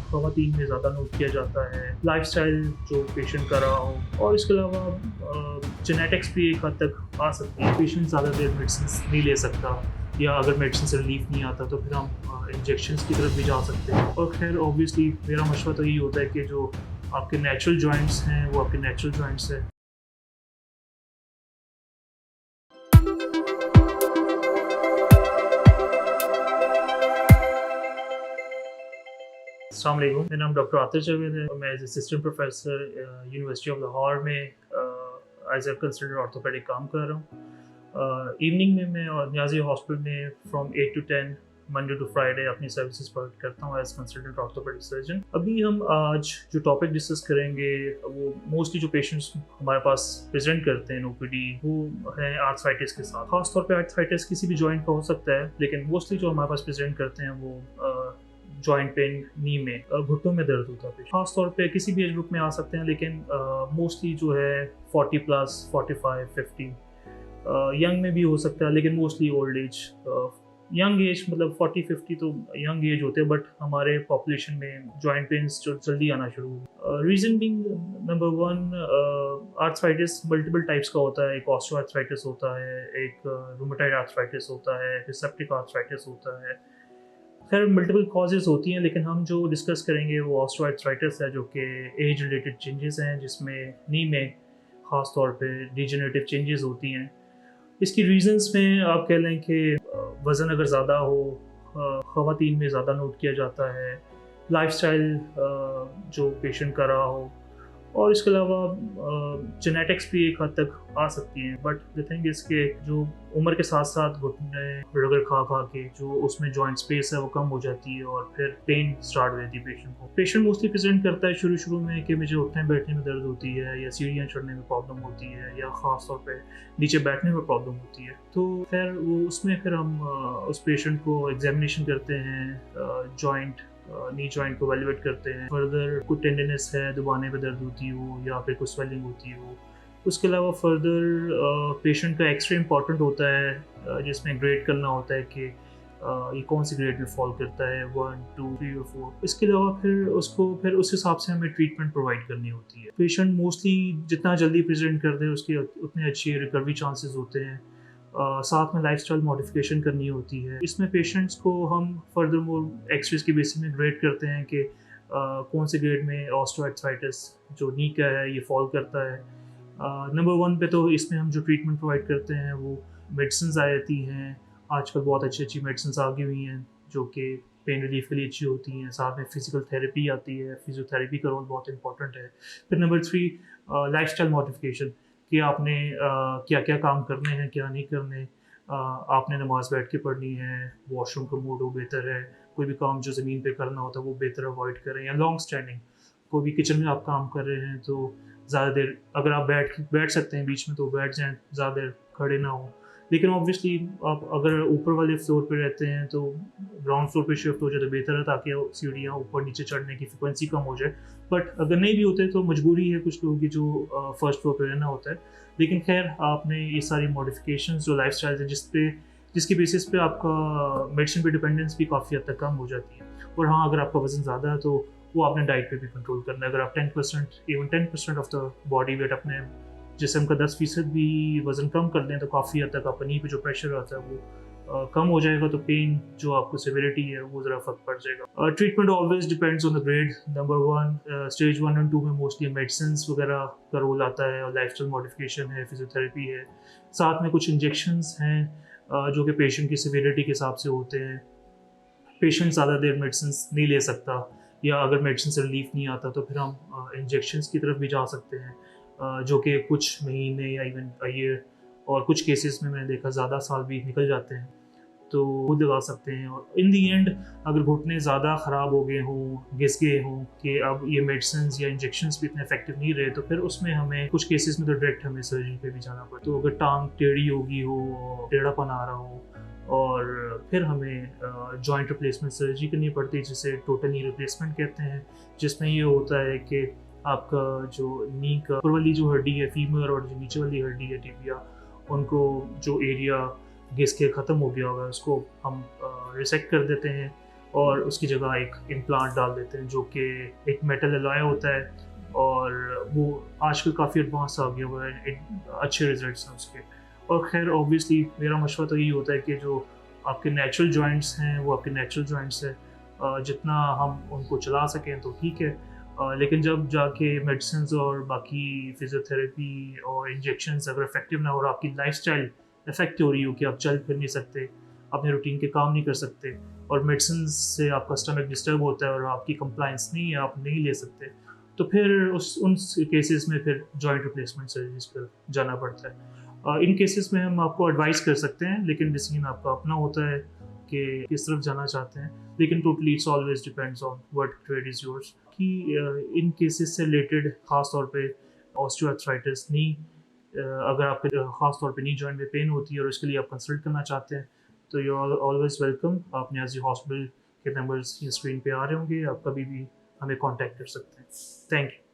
ख़वातीन में ज़्यादा नोट किया जाता है, लाइफ़स्टाइल जो पेशेंट का रहा हो और इसके अलावा जेनेटिक्स भी एक हद तक आ सकती है। पेशेंट ज़्यादा देर मेडिसिन्स नहीं ले सकता या अगर मेडिसिन से रिलीफ़ नहीं आता तो फिर हम इंजेक्शंस की तरफ भी जा सकते हैं। और ख़ैर ऑब्वियसली मेरा मशवरा तो यही होता है कि जो आपके नेचुरल जॉइंट्स हैं वो आपके नेचुरल जॉइंट्स हैं। अस्सलाम वालेकुम, मेरा नाम डॉक्टर आतिश जावेद है और मैं as assistant professor university of Lahore में एज ए कंसल्टेंट ऑर्थोपेडिक काम कर रहा हूँ। इवनिंग में मैं और न्याजी हॉस्पिटल में from 8 to 10 Monday to Friday अपनी सर्विसेज प्रोवाइड करता हूँ एज कंसल्टेंट ऑर्थोपेडिक सर्जन। अभी हम आज जो टॉपिक डिस्कस करेंगे वो मोस्टली जो पेशेंट्स हमारे पास प्रेजेंट करते हैं ओपीडी वो है आर्थराइटिस के साथ। खासतौर पे आर्थराइटिस किसी भी जॉइंट का हो सकता है, लेकिन मोस्टली जो हमारे पास प्रेजेंट करते हैं वो जॉइंट पेन, नी में, घुटनों में दर्द होता है। खास तौर पे किसी भी एज ग्रुप में आ सकते हैं, लेकिन मोस्टली जो है 40 प्लस, 45, 50, यंग में भी हो सकता है, लेकिन mostly old age. Young age मतलब 40-50 तो यंग एज होते हैं, बट हमारे पॉपुलेशन में जॉइंट पेन्स जो जल्दी आना शुरू हुए। Reason Bing number 1, arthritis multiple types का होता है। एक ऑस्टियोआर्थराइटिस होता है, एक रूमेटॉइड आर्थराइटिस होता है, रिसेप्टिक आर्थराइटिस होता है। खैर मल्टीपल कॉजेज होती हैं, लेकिन हम जो डिस्कस करेंगे वो ऑस्टियोआर्थराइटिस है, जो कि एज रिलेटेड चेंजेस हैं, जिसमें नी में ख़ास तौर पे डिजेनरेटिव चेंजेस होती हैं। इसकी रीजंस में आप कह लें कि वज़न अगर ज़्यादा हो, ख़वातीन में ज़्यादा नोट किया जाता है, लाइफ़स्टाइल जो पेशेंट का रहा हो और इसके अलावा जेनेटिक्स भी एक हद तक आ सकती हैं। बट द थिंग इज़ के जो उम्र के साथ साथ घुटने रगड़ खा खा के जो उसमें जॉइंट स्पेस है वो कम हो जाती है और फिर पेन स्टार्ट हो जाती है पेशेंट को। पेशेंट मोस्टली प्रेजेंट करता है शुरू में कि मुझे उठने बैठने में दर्द होती है या सीढ़ियाँ चढ़ने में प्रॉब्लम होती है या ख़ास तौर पे नीचे बैठने में प्रॉब्लम होती है। तो खैर वो उसमें फिर हम उस पेशेंट को एग्जामिनेशन करते हैं, जॉइंट नी जॉइंट को वैल्यूएट करते हैं। फर्दर कोई टेंडरनेस है, दबाने पे दर्द होती हो या फिर कोई स्वेलिंग होती हो। उसके अलावा फर्दर पेशेंट का एक्सरे इंपॉर्टेंट होता है, जिसमें ग्रेड करना होता है कि ये कौन सी ग्रेड में फॉल करता है, 1, 2, 3 और 4। इसके अलावा फिर उस हिसाब से हमें ट्रीटमेंट प्रोवाइड करनी होती है। पेशेंट मोस्टली जितना जल्दी प्रेजेंट कर दे उसकी उतने अच्छी रिकवरी चांसेस होते हैं। साथ में लाइफस्टाइल मॉडिफिकेशन करनी होती है। इसमें पेशेंट्स को हम फर्दर मोर एक्सरेज के बेसिस में ग्रेड करते हैं कि कौन से ग्रेड में ऑस्टियोआर्थराइटिस जो नी का है ये फॉल करता है। नंबर 1 पे तो इसमें हम जो ट्रीटमेंट प्रोवाइड करते हैं वो मेडिसिन आ जाती हैं। आजकल बहुत अच्छी मेडिसिन आ गई हुई हैं जो कि पेन रिलीफ के लिए अच्छी होती हैं। साथ में फिजिकल थेरेपी आती है, फिजियोथेरेपी का रोल बहुत इंपॉर्टेंट है। फिर नंबर 3 लाइफस्टाइल मॉडिफिकेशन कि आपने क्या क्या काम करने हैं, क्या नहीं करने। आपने नमाज़ बैठ के पढ़नी है, वॉशरूम का मोड हो बेहतर है, कोई भी काम जो ज़मीन पे करना होता है वो बेहतर अवॉइड करें। या लॉन्ग स्टैंडिंग, कोई भी किचन में आप काम कर रहे हैं तो ज़्यादा देर अगर आप बैठ सकते हैं बीच में तो बैठ जाएँ, ज़्यादा देर खड़े ना हों। लेकिन ऑब्वियसली आप अगर ऊपर वाले फ्लोर पे रहते हैं तो ग्राउंड फ्लोर पे शिफ्ट हो जाए तो बेहतर है, ताकि सीढ़ियाँ ऊपर नीचे चढ़ने की फ्रिक्वेंसी कम हो जाए। बट अगर नहीं भी होते तो मजबूरी है कुछ लोगों की जो फर्स्ट फ्लोर पे रहना होता है। लेकिन खैर आपने ये सारी मॉडिफिकेशंस जो लाइफस्टाइल है जिसके बेसिस पे आपका मेडिसिन पे डिपेंडेंस भी काफ़ी हद तक कम हो जाती है। और हाँ, अगर आपका वज़न ज़्यादा है तो वो आपने डाइट पे भी कंट्रोल करना है। अगर आप 10% ऑफ द बॉडी वेट अपने जिस्म का 10% भी वज़न कम कर लें तो काफ़ी हद तक आपका नी पे जो प्रेशर आता है वो कम हो जाएगा। तो पेन जो आपको सिविरिटी है वो ज़रा फ़र्क पड़ जाएगा। Treatment always depends on the grade. Number 1 stage 1 और 2 में मोस्टली मेडिसिन्स वगैरह का रोल आता है और लाइफस्टाइल मॉडिफिकेशन है, फिजियोथेरेपी है। साथ में कुछ इंजेक्शंस हैं जो कि पेशेंट की सिविरिटी के हिसाब से होते हैं। पेशेंट ज़्यादा देर मेडिसिन्स नहीं ले सकता या अगर मेडिसिन से रिलीफ नहीं आता तो फिर हम इंजेक्शंस की तरफ भी जा सकते हैं, जो कि कुछ महीने या इवन ईयर और कुछ केसेस में मैंने देखा ज़्यादा साल भी निकल जाते हैं, तो वो लगा सकते हैं। और इन दी एंड अगर घुटने ज़्यादा ख़राब हो गए हों, घिस गए हों कि अब ये मेडिसिन्स या इंजेक्शंस भी इतने इफेक्टिव नहीं रहे, तो फिर उसमें हमें कुछ केसेस में तो डायरेक्ट हमें सर्जरी पे भी जाना पड़े। तो अगर टांग टेढ़ी होगी हो, टेढ़ापन आ रहा हो और फिर हमें जॉइंट रिप्लेसमेंट सर्जरी करनी पड़ती है, जिसे टोटल नी रिप्लेसमेंट कहते हैं। जिसमें ये होता है कि आपका जो नी का ऊपर वाली जो हड्डी है फीमर और जो नीचे वाली हड्डी है टिबिया, उनको जो एरिया घिस के ख़त्म हो गया होगा उसको हम रिसेक्ट कर देते हैं और उसकी जगह एक इम्प्लांट डाल देते हैं जो कि एक मेटल एलॉय होता है, और वो आजकल काफ़ी एडवांस आ गया हुआ है, अच्छे रिजल्ट्स हैं उसके। और खैर ऑब्वियसली मेरा मशवरा तो यही होता है कि जो आपके नेचुरल जॉइंट्स हैं वो आपके नेचुरल जॉइंट्स हैं, जितना हम उनको चला सकें तो ठीक है। लेकिन जब जाके मेडिसिन्स और बाकी फिजियोथेरेपी और इंजेक्शंस अगर इफेक्टिव ना हो और आपकी लाइफस्टाइल इफेक्ट हो रही हो कि आप चल फिर नहीं सकते, अपने रूटीन के काम नहीं कर सकते, और मेडिसिन से आपका स्टमक डिस्टर्ब होता है और आपकी कंप्लाइंस नहीं है, आप नहीं ले सकते, तो फिर उन केसेस में फिर जॉइंट रिप्लेसमेंट सर्जरीज पर जाना पड़ता है। इन केसेस में हम आपको एडवाइस कर सकते हैं, लेकिन डिसीजन आपका अपना होता है कि किस तरफ जाना चाहते हैं। लेकिन totally it's always depends on what trade is yours. कि इन केसेस से रिलेटेड ख़ास तौर पे ऑस्टियोआर्थराइटिस नी, अगर आपके ख़ास तौर पे नी जॉइंट में पेन होती है और उसके लिए आप कंसल्ट करना चाहते हैं, तो यू आर ऑलवेज वेलकम। आप न्याज़ी हॉस्पिटल के नंबर्स स्क्रीन पे आ रहे होंगे, आप कभी भी हमें कॉन्टैक्ट कर सकते हैं। Thank you.